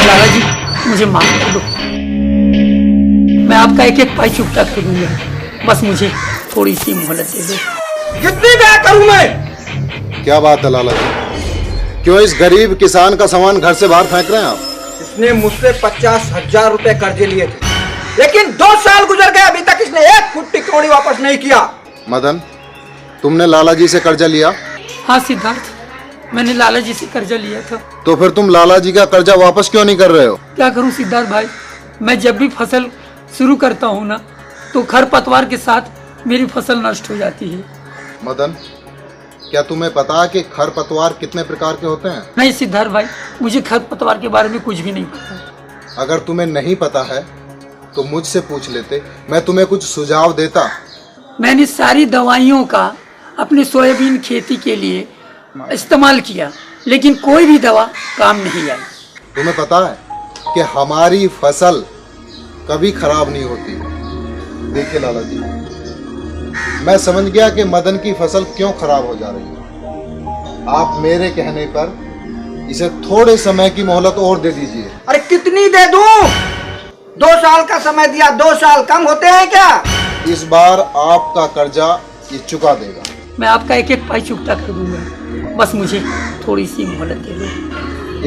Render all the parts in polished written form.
लाला जी, मुझे माफ कर दो। मैं आपका एक एक पाई चुकता कर दूंगा, बस मुझे थोड़ी सी मोहलत दे दो। कितनी दया करूं मैं? क्या बात है लाला जी, क्यों इस गरीब किसान का सामान घर से बाहर फेंक रहे हैं आप? इसने मुझसे 50,000 रुपए कर्जे लिए थे, लेकिन 2 साल गुजर गए, अभी तक इसने एक फुट्टी कौड़ी वापस नहीं किया। मदन, तुमने लाला जी से कर्जा लिया? हाँ सिद्धार्थ, मैंने लाला जी से कर्जा लिया था। तो फिर तुम लाला जी का कर्जा वापस क्यों नहीं कर रहे हो? क्या करूं सिद्धार्थ भाई, मैं जब भी फसल शुरू करता हूं ना, तो खरपतवार के साथ मेरी फसल नष्ट हो जाती है। मदन, क्या तुम्हें पता है कि खरपतवार कितने प्रकार के होते हैं? नहीं सिद्धार्थ भाई, मुझे खरपतवार के बारे में कुछ भी नहीं पता। अगर तुम्हें नहीं पता है तो मुझसे पूछ लेते, मैं तुम्हें कुछ सुझाव देता। मैंने सारी दवाइयों का अपने सोयाबीन खेती के लिए इस्तेमाल किया, लेकिन कोई भी दवा काम नहीं आई। तुम्हें पता है कि हमारी फसल कभी खराब नहीं होती। देखिए लाला जी, मैं समझ गया कि मदन की फसल क्यों खराब हो जा रही है। आप मेरे कहने पर इसे थोड़े समय की मोहलत और दे दीजिए। अरे कितनी दे दूं? 2 साल का समय दिया, 2 साल कम होते हैं क्या? इस बार आपका कर्जा ये चुका देगा। मैं आपका एक एक पाई चुकता कर दूंगा, बस मुझे थोड़ी सी मोहलत दे दो।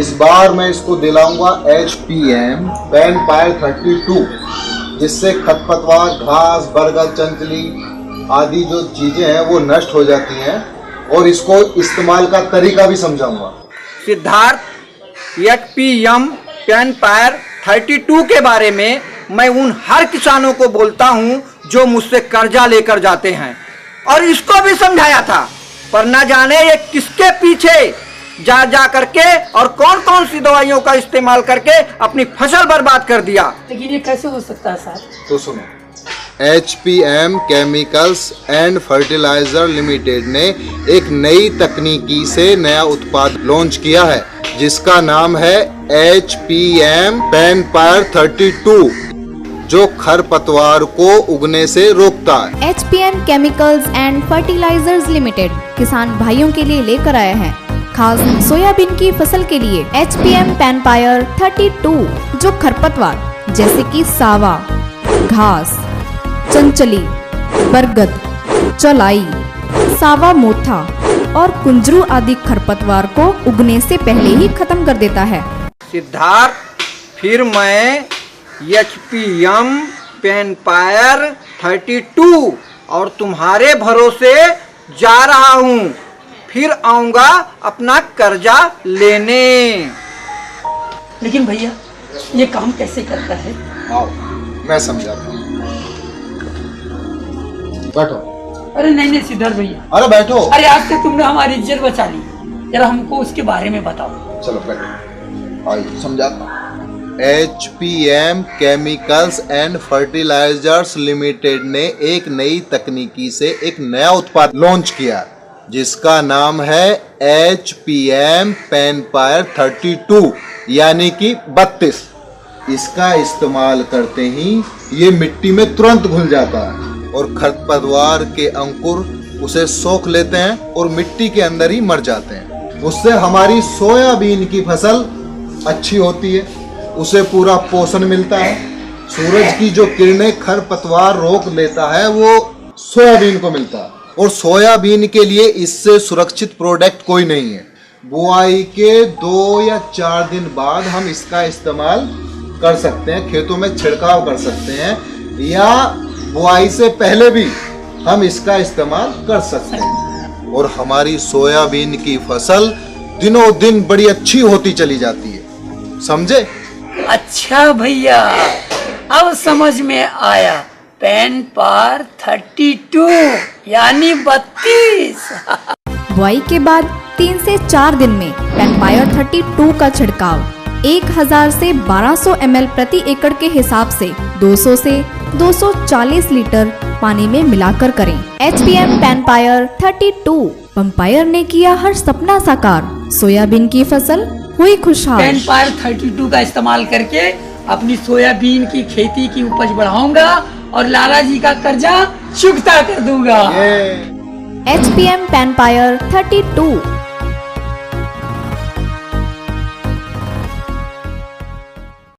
इस बार मैं इसको दिलाऊंगा HPM पेनपायर 32, जिससे खरपतवार, घास, बरगद, चंचली आदि जो चीजें हैं वो नष्ट हो जाती हैं, और इसको इस्तेमाल का तरीका भी समझाऊंगा। सिद्धार्थ, HPM पेनपायर 32 के बारे में मैं उन हर किसानों को बोलता हूं जो मुझसे कर्जा लेकर जाते हैं, और इसको भी समझाया था, पर न जाने ये किसके पीछे जा करके और कौन कौन सी दवाइयों का इस्तेमाल करके अपनी फसल बर्बाद कर दिया। लेकिन ये कैसे हो सकता है साहब? तो सुनो, HPM chemicals and fertiliser limited ने एक नई तकनीकी से नया उत्पाद लॉन्च किया है, जिसका नाम है HPM पेनपायर 32, जो खरपतवार को उगने से रोकता है। HPM chemicals and fertilisers limited किसान भाइयों के लिए लेकर आया है खास सोयाबीन की फसल के लिए HPM पेनपायर 32, जो खरपतवार जैसे कि सावा, घास, चंचली, बरगद, चलाई, सावा मोथा और कुंजरू आदि खरपतवार को उगने से पहले ही खत्म कर देता है। सिद्धार्थ, फिर मैं HPM पेनपायर 32 और तुम्हारे भरोसे जा रहा हूँ, फिर आऊंगा अपना कर्जा लेने। लेकिन भैया, ये काम कैसे करता है? आओ, मैं समझाता हूँ। बैठो। अरे नहीं नहीं सिद्धार्थ भैया, अरे बैठो। अरे आज तक तुमने हमारी इज्जत बचा ली, जरा हमको उसके बारे में बताओ। चलो बैठो, आइए समझाता हूँ। HPM chemicals and fertilisers limited ने एक नई तकनीकी से एक नया उत्पाद लॉन्च किया, जिसका नाम है HPM पेनपायर 32, यानी कि 32। इसका इस्तेमाल करते ही ये मिट्टी में तुरंत घुल जाता है, और खरपतवार के अंकुर उसे सोख लेते हैं और मिट्टी के अंदर ही मर जाते हैं। उससे हमारी सोयाबीन की फसल अच्छी होती है, उसे पूरा पोषण मिलता है। सूरज की जो किरणें खरपतवार रोक लेता है, वो सोयाबीन को मिलता है, और सोयाबीन के लिए इससे सुरक्षित प्रोडक्ट कोई नहीं है। बुआई के 2 या 4 दिन बाद हम इसका इस्तेमाल कर सकते हैं, खेतों में छिड़काव कर सकते हैं, या बुआई से पहले भी हम इसका इस्तेमाल कर सकते हैं, और हमारी सोयाबीन की फसल दिनों दिन बड़ी अच्छी होती चली जाती है। समझे? अच्छा भैया, अब समझ में आया। पेनपायर 32 यानी 32। बुआई के बाद 3 से 4 दिन में पेनपायर 32 का छिड़काव 1000 से 1200 ml प्रति एकड़ के हिसाब से 200 से 240 लीटर पानी में मिलाकर करें। HPM पेनपायर 32 पंपायर ने किया हर सपना साकार, सोयाबीन की फसल हुई खुशहाल। पेनपायर 32 का इस्तेमाल करके अपनी सोयाबीन की खेती की उपज बढ़ाऊंगा और लाला जी का कर्जा चुकता कर दूंगा। HPM पेनपायर 32